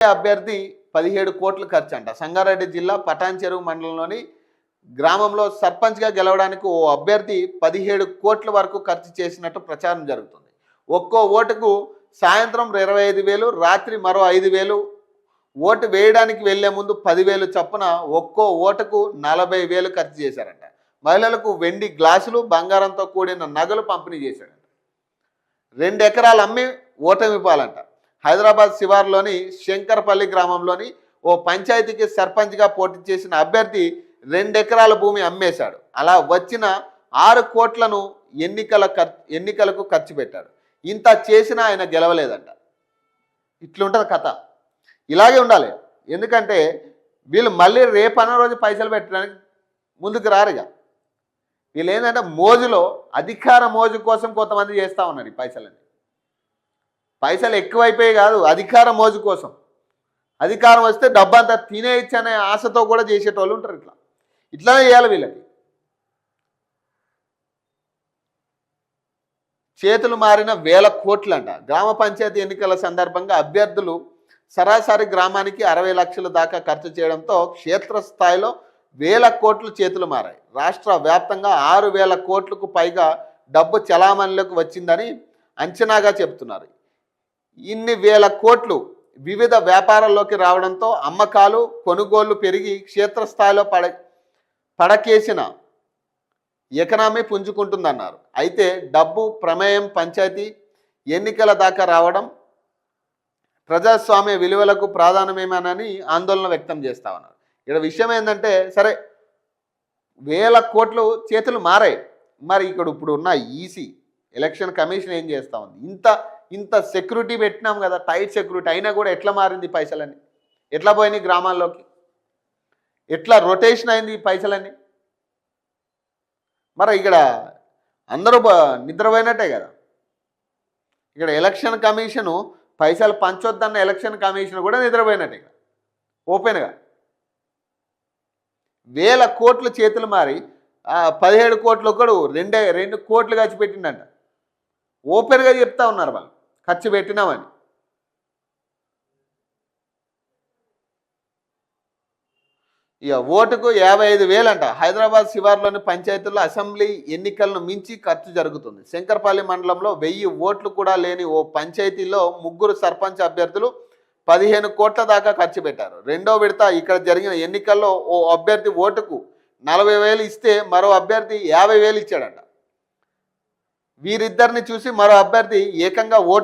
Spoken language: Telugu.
అభ్యర్థి 17 కోట్లు ఖర్చు అంట. సంగారెడ్డి జిల్లా పటాన్ చెరువు మండలంలోని గ్రామంలో సర్పంచ్గా గెలవడానికి ఓ అభ్యర్థి 17 కోట్ల వరకు ఖర్చు చేసినట్టు ప్రచారం జరుగుతుంది. ఒక్కో ఓటుకు సాయంత్రం 25,000, రాత్రి మరో 5,000, ఓటు వేయడానికి వెళ్లే ముందు 10,000 చొప్పున ఒక్కో ఓటుకు 40,000 ఖర్చు చేశారంట. మహిళలకు వెండి గ్లాసులు, బంగారంతో కూడిన నగలు పంపిణీ చేశాడంట. 2 ఎకరాలు అమ్మి ఓటమివ్వాలంట. హైదరాబాద్ శివార్లోని శంకర్పల్లి గ్రామంలోని ఓ పంచాయతీకి సర్పంచ్గా పోటీ చేసిన అభ్యర్థి 2 ఎకరాల భూమి అమ్మేశాడు. అలా వచ్చిన 6 కోట్లను ఎన్నికలకు ఖర్చు పెట్టాడు. ఇంత చేసినా ఆయన గెలవలేదంట. ఇట్లుంటుంది కథ. ఇలాగే ఉండాలి. ఎందుకంటే వీళ్ళు మళ్ళీ రేపన్న రోజు పైసలు పెట్టడానికి ముందుకు రారుగా. వీళ్ళు ఏంటంటే మోజులో, అధికార మోజు కోసం కొంతమంది చేస్తూ ఉన్నారు ఈ పైసలని. పైసలు ఎక్కువైపోయి కాదు, అధికార మోజు కోసం. అధికారం వస్తే డబ్బంతా తినేయచ్చు అనే ఆశతో కూడా చేసేటోళ్ళు ఉంటారు. ఇట్లానే చేయాలి వీళ్ళకి. చేతులు మారిన 1000 కోట్లంట. గ్రామ పంచాయతీ ఎన్నికల సందర్భంగా అభ్యర్థులు సరాసరి గ్రామానికి 60 లక్షల దాకా ఖర్చు చేయడంతో క్షేత్రస్థాయిలో 1000 కోట్లు చేతులు మారాయి. రాష్ట్ర వ్యాప్తంగా 6,000 కోట్లకు పైగా డబ్బు చలామణిలోకి వచ్చిందని అంచనాగా చెబుతున్నారు. ఇన్ని 1000 కోట్లు వివిధ వ్యాపారాల్లోకి రావడంతో అమ్మకాలు, కొనుగోళ్లు పెరిగి క్షేత్రస్థాయిలో పడకేసిన ఎకనామీ పుంజుకుంటుందన్నారు. అయితే డబ్బు ప్రమేయం పంచాయతీ ఎన్నికల దాకా రావడం ప్రజాస్వామ్య విలువలకు ప్రాధాన్యమేమని ఆందోళన వ్యక్తం చేస్తా ఉన్నారు. ఇక్కడ విషయం ఏంటంటే, సరే 1000 కోట్లు చేతులు మారాయి. మరి ఇప్పుడు ఉన్న ఈసీ ఎలక్షన్ కమిషన్ ఏం చేస్తూ ఉంది? ఇంత సెక్యూరిటీ పెట్టినాం కదా, టైట్ సెక్యూరిటీ అయినా కూడా ఎట్లా మారింది ఈ పైసలన్నీ? ఎట్లా పోయినాయి గ్రామాల్లోకి? ఎట్లా రొటేషన్ అయింది ఈ పైసలన్నీ? మరి ఇక్కడ అందరూ నిద్రపోయినట్టే కదా. ఇక్కడ ఎలక్షన్ కమిషను పైసలు పంచొద్దన్న ఎలక్షన్ కమిషన్ కూడా నిద్రపోయినట్టే కదా, ఓపెన్గా. 1000 కోట్లు చేతులు మారి 17 కోట్లు ఒకడు 2 కోట్లు ఖర్చు పెట్టిండంట. ఓపెన్గా చెప్తా ఉన్నారు వాళ్ళు ఖర్చు పెట్టినామని. ఇక ఓటుకు 55,000 అంట. హైదరాబాద్ శివార్లోని పంచాయతీల్లో అసెంబ్లీ ఎన్నికలను మించి ఖర్చు జరుగుతుంది. శంకర్పల్లి మండలంలో 1000 ఓట్లు కూడా లేని ఓ పంచాయతీలో 3 సర్పంచ్ అభ్యర్థులు 15 కోట్ల దాకా ఖర్చు పెట్టారు. రెండో విడత ఇక్కడ జరిగిన ఎన్నికల్లో ఓ అభ్యర్థి ఓటుకు 40,000 ఇస్తే మరో అభ్యర్థి 50,000 ఇచ్చాడంట. వీరిద్దరిని చూసి మరో అభ్యర్థి ఏకంగా ఓటు